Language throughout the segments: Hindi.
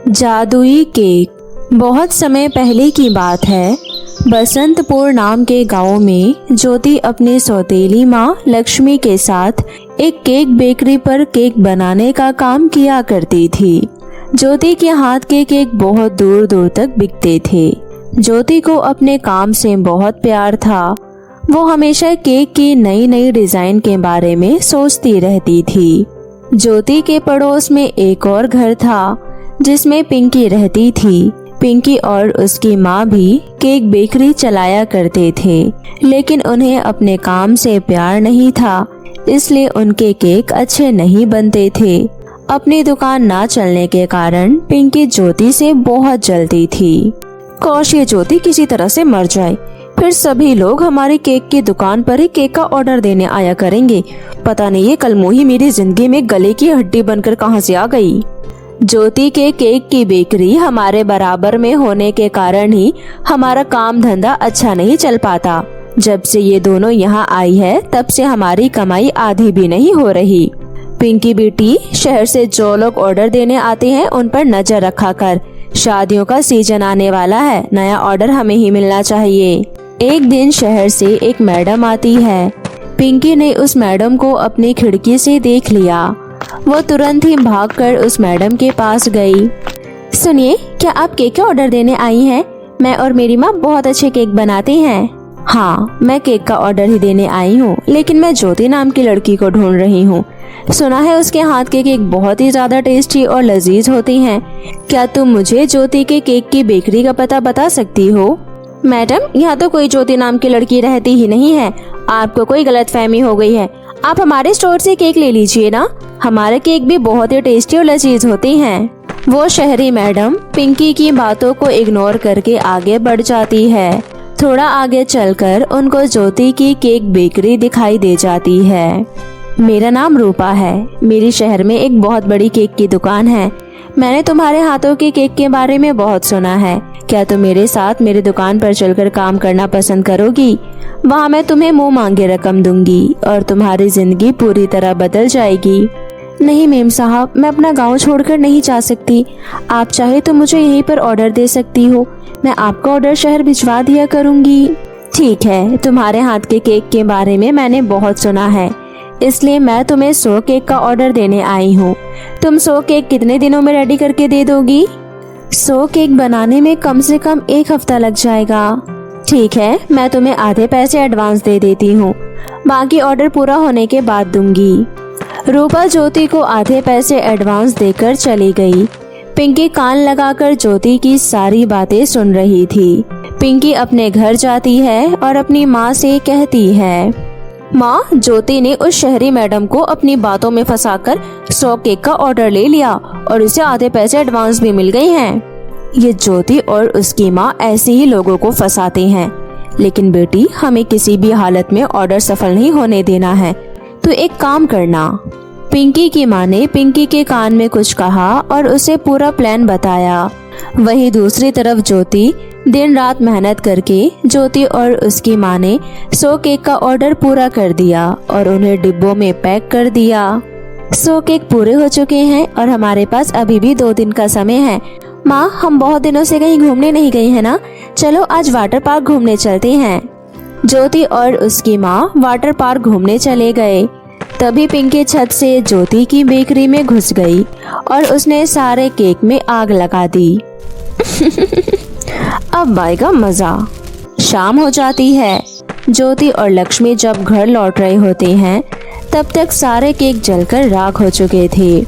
जादुई केक। बहुत समय पहले की बात है। बसंतपुर नाम के गांव में ज्योति अपनी सौतेली माँ लक्ष्मी के साथ एक केक बेकरी पर केक बनाने का काम किया करती थी। ज्योति के हाथ के केक बहुत दूर दूर तक बिकते थे। ज्योति को अपने काम से बहुत प्यार था। वो हमेशा केक की नई नई डिजाइन के बारे में सोचती रहती थी। ज्योति के पड़ोस में एक और घर था जिसमें पिंकी रहती थी। पिंकी और उसकी माँ भी केक बेकरी चलाया करते थे, लेकिन उन्हें अपने काम से प्यार नहीं था, इसलिए उनके केक अच्छे नहीं बनते थे। अपनी दुकान ना चलने के कारण पिंकी ज्योति से बहुत जलती थी। काश ये ज्योति किसी तरह से मर जाए, फिर सभी लोग हमारी केक की दुकान पर ही केक का ऑर्डर देने आया करेंगे। पता नहीं ये कलमोही मेरी जिंदगी में गले की हड्डी बनकर कहां से आ गई। ज्योति के केक की बेकरी हमारे बराबर में होने के कारण ही हमारा काम धंधा अच्छा नहीं चल पाता। जब से ये दोनों यहाँ आई है तब से हमारी कमाई आधी भी नहीं हो रही। पिंकी बेटी, शहर से जो लोग ऑर्डर देने आते हैं उन पर नजर रखा कर। शादियों का सीजन आने वाला है, नया ऑर्डर हमें ही मिलना चाहिए। एक दिन शहर से एक मैडम आती है। पिंकी ने उस मैडम को अपनी खिड़की से देख लिया। वो तुरंत ही भागकर उस मैडम के पास गई। सुनिए, क्या आप केक का ऑर्डर देने आई हैं? मैं और मेरी माँ बहुत अच्छे केक बनाते हैं। हाँ, मैं केक का ऑर्डर ही देने आई हूँ, लेकिन मैं ज्योति नाम की लड़की को ढूंढ रही हूँ। सुना है उसके हाथ के केक बहुत ही ज्यादा टेस्टी और लजीज होते हैं। क्या तुम मुझे ज्योति के केक की बेकरी का पता बता सकती हो? मैडम, यहाँ तो कोई ज्योति नाम की लड़की रहती ही नहीं है। आपको कोई गलतफहमी हो गई है। आप हमारे स्टोर से केक ले लीजिए ना, हमारे केक भी बहुत ही टेस्टी और लजीज होते हैं। वो शहरी मैडम पिंकी की बातों को इग्नोर करके आगे बढ़ जाती है। थोड़ा आगे चलकर उनको ज्योति की केक बेकरी दिखाई दे जाती है। मेरा नाम रूपा है। मेरी शहर में एक बहुत बड़ी केक की दुकान है। मैंने तुम्हारे हाथों के केक के बारे में बहुत सुना है। क्या तुम मेरे साथ मेरी दुकान पर चलकर काम करना पसंद करोगी? वहाँ मैं तुम्हें मुंह मांगे रकम दूंगी और तुम्हारी जिंदगी पूरी तरह बदल जाएगी। नहीं मेम साहब, मैं अपना गांव छोड़कर नहीं जा सकती। आप चाहे तो मुझे यहीं पर ऑर्डर दे सकती हो। मैं आपका ऑर्डर शहर भिजवा दिया करूंगी। ठीक है, तुम्हारे हाथ के केक के बारे में मैंने बहुत सुना है, इसलिए मैं तुम्हें 100 केक का ऑर्डर देने आई हूँ। तुम 100 केक कितने दिनों में रेडी करके दे दोगी? 100 केक बनाने में कम से कम 1 हफ्ता लग जाएगा। ठीक है, मैं तुम्हें आधे पैसे एडवांस दे देती हूँ, बाकी ऑर्डर पूरा होने के बाद दूंगी। रूपा ज्योति को आधे पैसे एडवांस देकर चली गई। पिंकी कान लगाकर ज्योति की सारी बातें सुन रही थी। पिंकी अपने घर जाती है और अपनी माँ से कहती है, माँ, ज्योति ने उस शहरी मैडम को अपनी बातों में फंसाकर 100 केक का ऑर्डर ले लिया और उसे आधे पैसे एडवांस भी मिल गए हैं। ये ज्योति और उसकी माँ ऐसे ही लोगों को फंसाते हैं। लेकिन बेटी, हमें किसी भी हालत में ऑर्डर सफल नहीं होने देना है। तो एक काम करना। पिंकी की माँ ने पिंकी के कान में कुछ कहा और उसे पूरा प्लान बताया। वहीं दूसरी तरफ ज्योति दिन रात मेहनत करके ज्योति और उसकी माँ ने 100 केक का ऑर्डर पूरा कर दिया और उन्हें डिब्बों में पैक कर दिया। 100 केक पूरे हो चुके हैं और हमारे पास अभी भी 2 दिन का समय है। माँ, हम बहुत दिनों से कहीं घूमने नहीं गए हैं ना, चलो आज वाटर पार्क घूमने चलते हैं। ज्योति और उसकी माँ वाटर पार्क घूमने चले गए। तभी पिंकी छत से ज्योति की बेकरी में घुस गई और उसने सारे केक में आग लगा दी। अब आएगा मजा। शाम हो जाती है। ज्योति और लक्ष्मी जब घर लौट रहे होते हैं तब तक सारे केक जलकर राख हो चुके थे।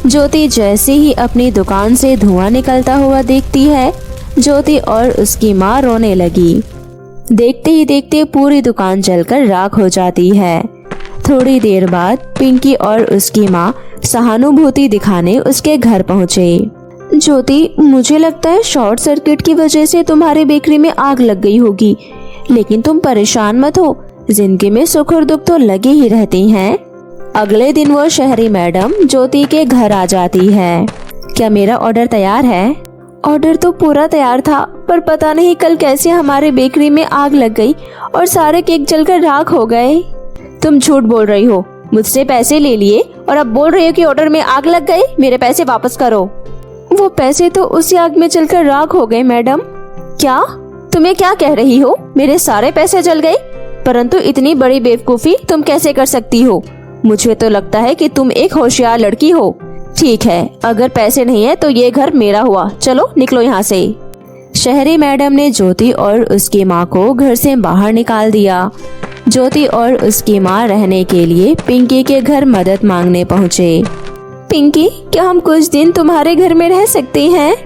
ज्योति जैसे ही अपनी दुकान से धुआं निकलता हुआ देखती है, ज्योति और उसकी माँ रोने लगी। देखते ही देखते पूरी दुकान जलकर राख हो जाती है। थोड़ी देर बाद पिंकी और उसकी माँ सहानुभूति दिखाने उसके घर पहुँचे। ज्योति, मुझे लगता है शॉर्ट सर्किट की वजह से तुम्हारी बेकरी में आग लग गई होगी, लेकिन तुम परेशान मत हो, जिंदगी में सुख और दुख तो लगे ही रहते हैं। अगले दिन वो शहरी मैडम ज्योति के घर आ जाती है। क्या मेरा ऑर्डर तैयार है? ऑर्डर तो पूरा तैयार था, पर पता नहीं कल कैसे हमारे बेकरी में आग लग गई और सारे केक जलकर राख हो गए। तुम झूठ बोल रही हो। मुझसे पैसे ले लिए और अब बोल रही हो कि ऑर्डर में आग लग गई। मेरे पैसे वापस करो। वो पैसे तो उसी आग में जलकर राख हो गए मैडम। क्या? तुम्हें क्या कह रही हो? मेरे सारे पैसे जल गए? परंतु इतनी बड़ी बेवकूफी तुम कैसे कर सकती हो? मुझे तो लगता है कि तुम एक होशियार लड़की हो। ठीक है, अगर पैसे नहीं है तो ये घर मेरा हुआ। चलो निकलो यहाँ से। शहरी मैडम ने ज्योति और उसकी माँ को घर से बाहर निकाल दिया। ज्योति और उसकी माँ रहने के लिए पिंकी के घर मदद मांगने पहुँचे। पिंकी, क्या हम कुछ दिन तुम्हारे घर में रह सकते हैं?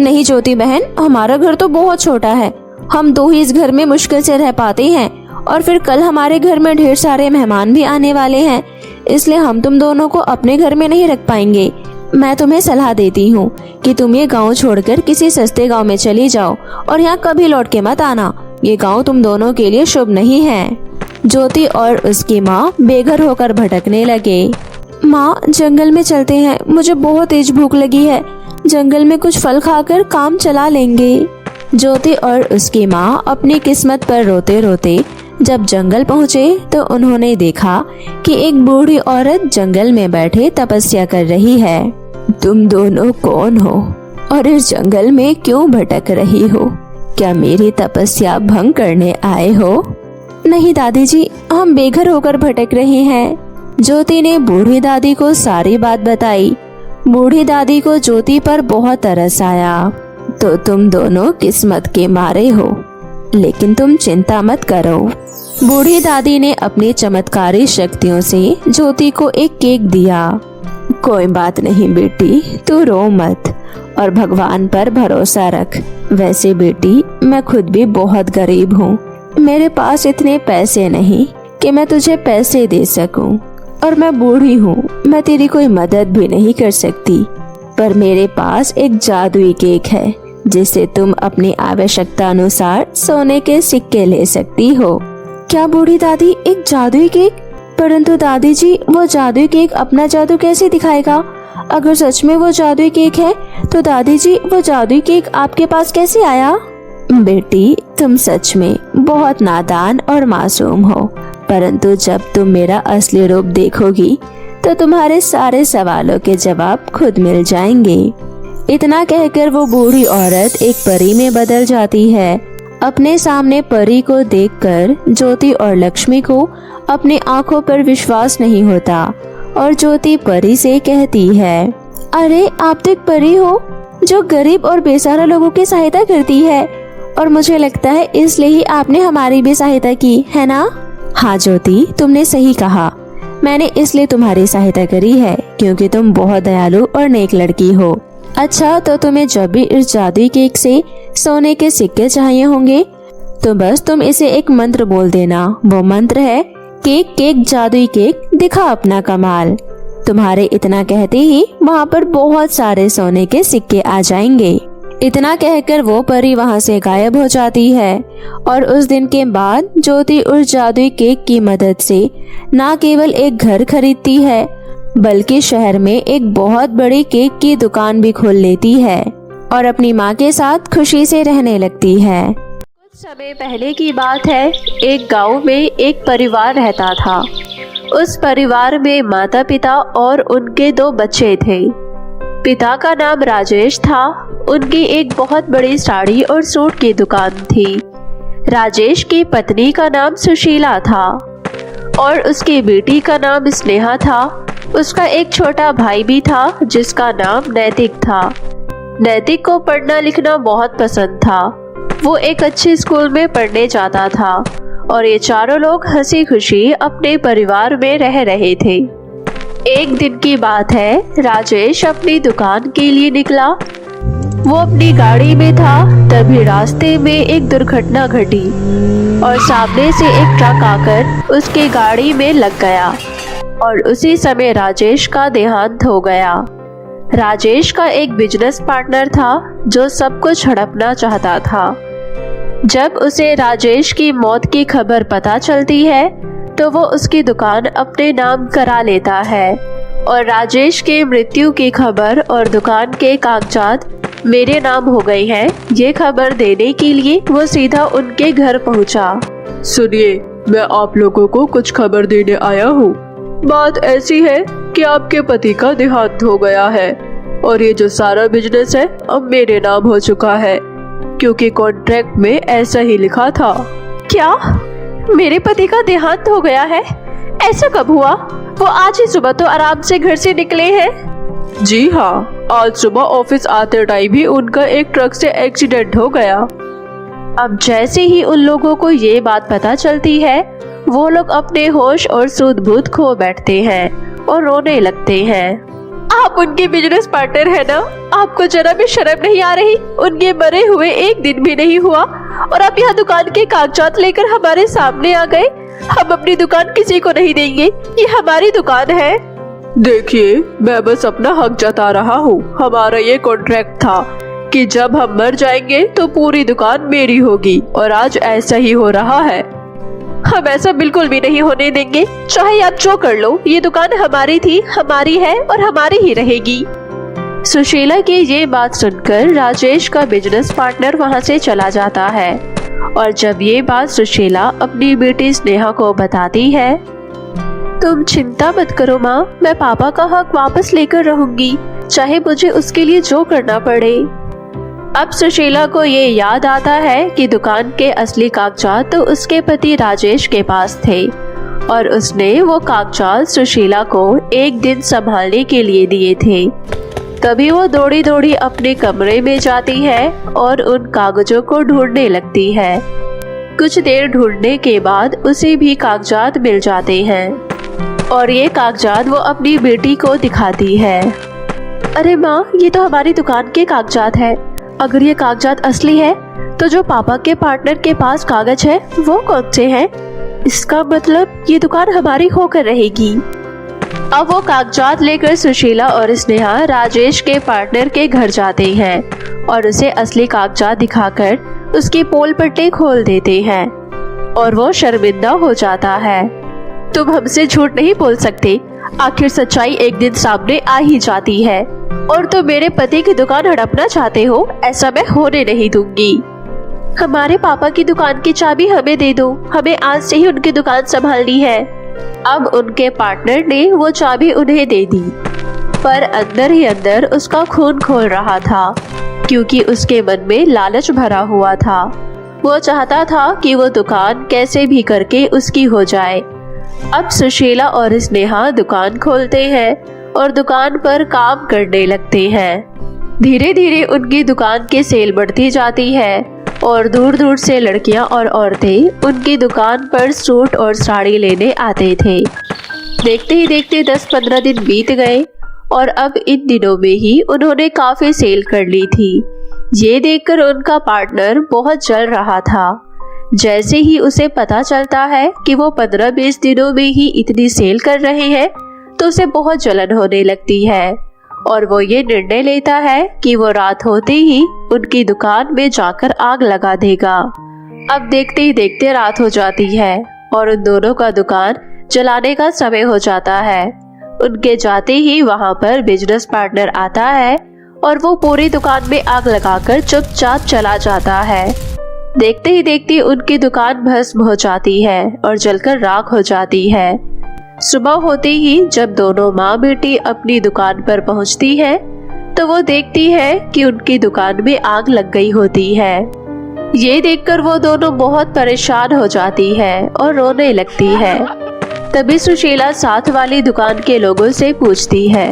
नहीं ज्योति बहन, हमारा घर तो बहुत छोटा है। हम दो ही इस घर में मुश्किल से रह पाते हैं, और फिर कल हमारे घर में ढेर सारे मेहमान भी आने वाले हैं, इसलिए हम तुम दोनों को अपने घर में नहीं रख पाएंगे। मैं तुम्हें सलाह देती हूँ कि तुम ये गांव छोड़कर किसी सस्ते गांव में चली जाओ और यहाँ कभी लौट के मत आना। ये गांव तुम दोनों के लिए शुभ नहीं है। ज्योति और उसकी माँ बेघर होकर भटकने लगे। माँ, जंगल में चलते हैं, मुझे बहुत तेज भूख लगी है। जंगल में कुछ फल खाकर काम चला लेंगे। ज्योति और उसकी माँ अपनी किस्मत पर रोते रोते जब जंगल पहुँचे तो उन्होंने देखा कि एक बूढ़ी औरत जंगल में बैठे तपस्या कर रही है। तुम दोनों कौन हो और इस जंगल में क्यों भटक रही हो? क्या मेरी तपस्या भंग करने आए हो? नहीं दादी जी, हम बेघर होकर भटक रहे हैं। ज्योति ने बूढ़ी दादी को सारी बात बताई। बूढ़ी दादी को ज्योति पर बहुत तरस आया। तो तुम दोनों किस्मत के मारे हो, लेकिन तुम चिंता मत करो। बूढ़ी दादी ने अपनी चमत्कारी शक्तियों से ज्योति को एक केक दिया। कोई बात नहीं बेटी, तू रो मत और भगवान पर भरोसा रख। वैसे बेटी, मैं खुद भी बहुत गरीब हूँ। मेरे पास इतने पैसे नहीं कि मैं तुझे पैसे दे सकूं, और मैं बूढ़ी हूँ, मैं तेरी कोई मदद भी नहीं कर सकती। पर मेरे पास एक जादुई केक है जिससे तुम अपनी आवश्यकता अनुसार सोने के सिक्के ले सकती हो। क्या बूढ़ी दादी, एक जादुई केक? परंतु दादी जी, वो जादुई केक अपना जादू कैसे दिखाएगा? अगर सच में वो जादुई केक है तो दादी जी, वो जादुई केक आपके पास कैसे आया? बेटी, तुम सच में बहुत नादान और मासूम हो, परंतु जब तुम मेरा असली रूप देखोगी तो तुम्हारे सारे सवालों के जवाब खुद मिल जाएंगे। इतना कहकर वो बूढ़ी औरत एक परी में बदल जाती है। अपने सामने परी को देखकर ज्योति और लक्ष्मी को अपनी आंखों पर विश्वास नहीं होता, और ज्योति परी से कहती है, अरे आप तो एक परी हो जो गरीब और बेसहारा लोगों की सहायता करती है, और मुझे लगता है इसलिए ही आपने हमारी भी सहायता की, है ना? हाँ ज्योति, तुमने सही कहा। मैंने इसलिए तुम्हारी सहायता करी है क्योंकि तुम बहुत दयालु और नेक लड़की हो। अच्छा, तो तुम्हें जब भी इस जादुई केक से सोने के सिक्के चाहिए होंगे तो बस तुम इसे एक मंत्र बोल देना। वो मंत्र है, केक केक जादुई केक दिखा अपना कमाल। तुम्हारे इतना कहते ही वहाँ पर बहुत सारे सोने के सिक्के आ जाएंगे। इतना कहकर वो परी वहाँ से गायब हो जाती है, और उस दिन के बाद ज्योति उस जादुई केक की मदद से न केवल एक घर खरीदती है बल्कि शहर में एक बहुत बड़ी केक की दुकान भी खोल लेती है और अपनी माँ के साथ खुशी से रहने लगती है। कुछ समय पहले की बात है। एक गांव में एक परिवार रहता था। उस परिवार में माता पिता और उनके 2 बच्चे थे। पिता का नाम राजेश था। उनकी एक बहुत बड़ी साड़ी और सूट की दुकान थी। राजेश की पत्नी का नाम सुशीला था और उसकी बेटी का नाम स्नेहा था। उसका एक छोटा भाई भी था जिसका नाम नैतिक था। नैतिक को पढ़ना लिखना बहुत पसंद था। वो एक अच्छे स्कूल में पढ़ने जाता था और ये चारों लोग हंसी खुशी अपने परिवार में रह रहे थे। एक दिन की बात है, राजेश अपनी दुकान के लिए निकला। वो अपनी गाड़ी में था, तभी रास्ते में एक दुर्घटना घटी और सामने से एक ट्रक आकर उसकी गाड़ी में लग गया और उसी समय राजेश का देहांत हो गया। राजेश का एक बिजनेस पार्टनर था जो सब कुछ हड़पना चाहता था। जब उसे राजेश की मौत की खबर पता चलती है तो वो उसकी दुकान अपने नाम करा लेता है और राजेश के मृत्यु की खबर और दुकान के कागजात मेरे नाम हो गए हैं, ये खबर देने के लिए वो सीधा उनके घर पहुंचा। सुनिए, मैं आप लोगों को कुछ खबर देने आया हूँ। बात ऐसी है कि आपके पति का देहांत हो गया है। और ये जो सारा बिजनेस है अब मेरे नाम हो चुका है, क्योंकि कॉन्ट्रैक्ट में ऐसा ही लिखा था। क्या मेरे पति का देहांत हो गया है? ऐसा कब हुआ? वो आज ही सुबह तो आराम से घर से निकले हैं। जी हाँ, आज सुबह ऑफिस आते टाइम ही उनका एक ट्रक से एक्सीडेंट हो गया। अब जैसे ही उन लोगों को ये बात पता चलती है, वो लोग अपने होश और सूध-बूध खो बैठते हैं और रोने लगते हैं। आप उनके बिजनेस पार्टनर है ना? आपको जरा भी शर्म नहीं आ रही? उनके मरे हुए एक दिन भी नहीं हुआ और आप यहाँ दुकान के कागजात लेकर हमारे सामने आ गए। हम अपनी दुकान किसी को नहीं देंगे, ये हमारी दुकान है। देखिए, मैं बस अपना हक जता रहा हूँ। हमारा ये कॉन्ट्रैक्ट था कि जब हम मर जाएंगे तो पूरी दुकान मेरी होगी, और आज ऐसा ही हो रहा है। हम ऐसा बिल्कुल भी नहीं होने देंगे। चाहे आप जो कर लो, ये दुकान हमारी थी, हमारी है और हमारी ही रहेगी। सुशीला की ये बात सुनकर राजेश का बिजनेस पार्टनर वहाँ से चला जाता है, और जब ये बात सुशीला अपनी बेटी स्नेहा को बताती है, तुम चिंता मत करो माँ, मैं पापा का हक वापस लेकर रहूंगी, चाहे मुझे उसके लिए जो करना पड़े। अब सुशीला को ये याद आता है कि दुकान के असली कागजात तो उसके पति राजेश के पास थे, और उसने वो कागजात सुशीला को एक दिन संभालने के लिए दिए थे। तभी वो दौड़ी दौड़ी अपने कमरे में जाती है और उन कागजों को ढूंढने लगती है। कुछ देर ढूंढने के बाद उसे भी कागजात मिल जाते हैं, और ये कागजात वो अपनी बेटी को दिखाती है। अरे माँ, ये तो हमारी दुकान के कागजात है। अगर ये कागजात असली है तो जो पापा के पार्टनर के पास कागज है वो कौन से हैं? इसका मतलब ये दुकान हमारी होकर रहेगी। अब वो कागजात लेकर सुशीला और स्नेहा राजेश के पार्टनर के घर जाते हैं और उसे असली कागजात दिखाकर उसकी पोल पट्टी खोल देते हैं, और वो शर्मिंदा हो जाता है। तुम हमसे झूठ नहीं बोल सकते, आखिर सच्चाई एक दिन सामने आ ही जाती है। और तुम मेरे पति की दुकान हड़पना चाहते हो, ऐसा मैं होने नहीं दूंगी। हमारे पापा की दुकान की चाबी हमें दे दो, हमें आज से ही उनकी दुकान संभालनी है। अब उनके पार्टनर ने वो चाबी उन्हें दे दी, पर अंदर ही अंदर उसका खून खोल रहा था, क्योंकि उसके मन में लालच भरा हुआ था। वो चाहता था कि वो दुकान कैसे भी करके उसकी हो जाए। अब सुशीला और स्नेहा दुकान खोलते हैं और दुकान पर काम करने लगते हैं। धीरे धीरे उनकी दुकान की सेल बढ़ती जाती है, और दूर दूर से लड़कियां और औरतें उनकी दुकान पर सूट और साड़ी लेने आते थे। देखते ही देखते 10-15 दिन बीत गए, और अब इन दिनों में ही उन्होंने काफी सेल कर ली थी। ये देखकर उनका पार्टनर बहुत जल रहा था। जैसे ही उसे पता चलता है कि वो 15-20 दिनों में ही इतनी सेल कर रहे हैं, तो उसे बहुत जलन होने लगती है, और वो ये निर्णय लेता है कि वो रात होते ही उनकी दुकान में जाकर आग लगा देगा। अब देखते ही देखते रात हो जाती है और उन दोनों का दुकान जलाने का समय हो जाता है। उनके जाते ही वहाँ पर बिजनेस पार्टनर आता है और वो पूरी दुकान में आग लगाकर चुपचाप चला जाता है। देखते ही देखते उनकी दुकान भस्म हो जाती है और जलकर राख हो जाती है। सुबह होते ही जब दोनों माँ बेटी अपनी दुकान पर पहुँचती है, तो वो देखती है कि उनकी दुकान में आग लग गई होती है। ये देखकर वो दोनों बहुत परेशान हो जाती है और रोने लगती है। तभी सुशीला साथ वाली दुकान के लोगों से पूछती है,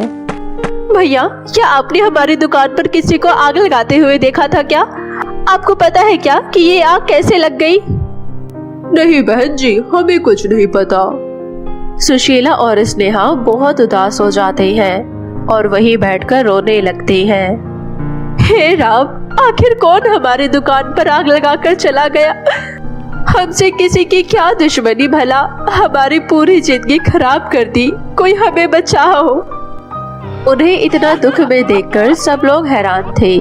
भैया, क्या आपने हमारी दुकान पर किसी को आग लगाते हुए देखा था क्या? आपको पता है क्या कि ये आग कैसे लग गई? नहीं बहन जी, हमें कुछ नहीं पता। सुशीला और स्नेहा बहुत उदास हो जाते हैं और वहीं बैठकर रोने लगते हैं। हे राम, आखिर कौन हमारी दुकान पर आग लगाकर चला गया? हमसे किसी की क्या दुश्मनी भला, हमारी पूरी जिंदगी खराब कर दी। कोई हमें बचाओ। उन्हें इतना दुख में देखकर सब लोग हैरान थे,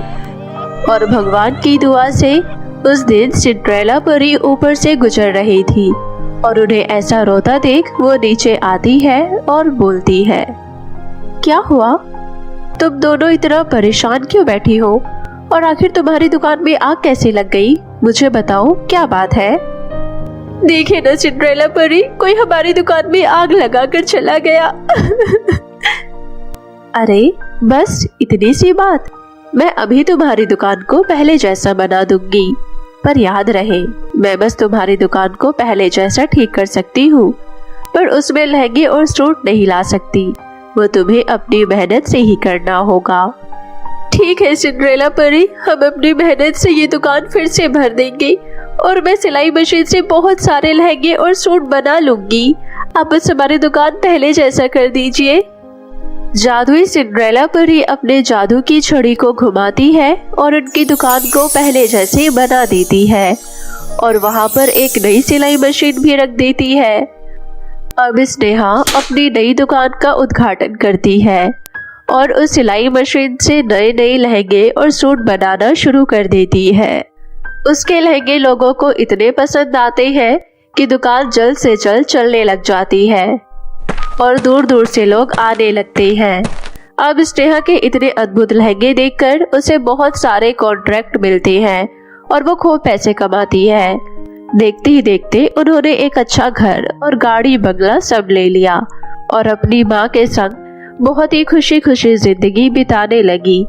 और भगवान की दुआ से उस दिन सिंड्रेला परी ऊपर से गुजर रही थी, और उन्हें ऐसा रोता देख वो नीचे आती है और बोलती है, क्या हुआ? तुम दोनों इतना परेशान क्यों बैठी हो? और आखिर तुम्हारी दुकान में आग कैसे लग गई? मुझे बताओ, क्या बात है? देखिए ना सिंड्रेला परी, कोई हमारी दुकान में आग लगाकर चला गया। अरे बस इतनी सी बात? मैं अभी तुम्हारी दुकान को पहले जैसा बना दूंगी, पर याद रहे मैं बस तुम्हारी दुकान को पहले जैसा ठीक कर सकती हूँ, पर उसमें लहंगे और सूट नहीं ला सकती। वो तुम्हें अपनी मेहनत से ही करना होगा। ठीक है सिंड्रेला परी, हम अपनी मेहनत से ये दुकान फिर से भर देंगे और मैं सिलाई मशीन से बहुत सारे लहंगे और सूट बना लूंगी। आप बस हमारी दुकान पहले जैसा कर दीजिए। जादुई सिंड्रेला परी अपने जादू की छड़ी को घुमाती है और उनकी दुकान को पहले जैसे बना देती है और वहाँ पर एक नई सिलाई मशीन भी रख देती है। अब स्नेहा अपनी नई दुकान का उद्घाटन करती है और उस सिलाई मशीन से नए नए लहंगे और सूट बनाना शुरू कर देती है। उसके लहंगे लोगों को इतने पसंद आते हैं कि दुकान जल्द से जल्द चलने लग जाती है और दूर दूर से लोग आने लगते हैं। अब स्नेहा के इतने अद्भुत लहंगे देखकर उसे बहुत सारे कॉन्ट्रैक्ट मिलते हैं और वो खूब पैसे कमाती है। देखते ही देखते उन्होंने एक अच्छा घर और गाड़ी बंगला सब ले लिया और अपनी माँ के संग बहुत ही खुशी खुशी जिंदगी बिताने लगी।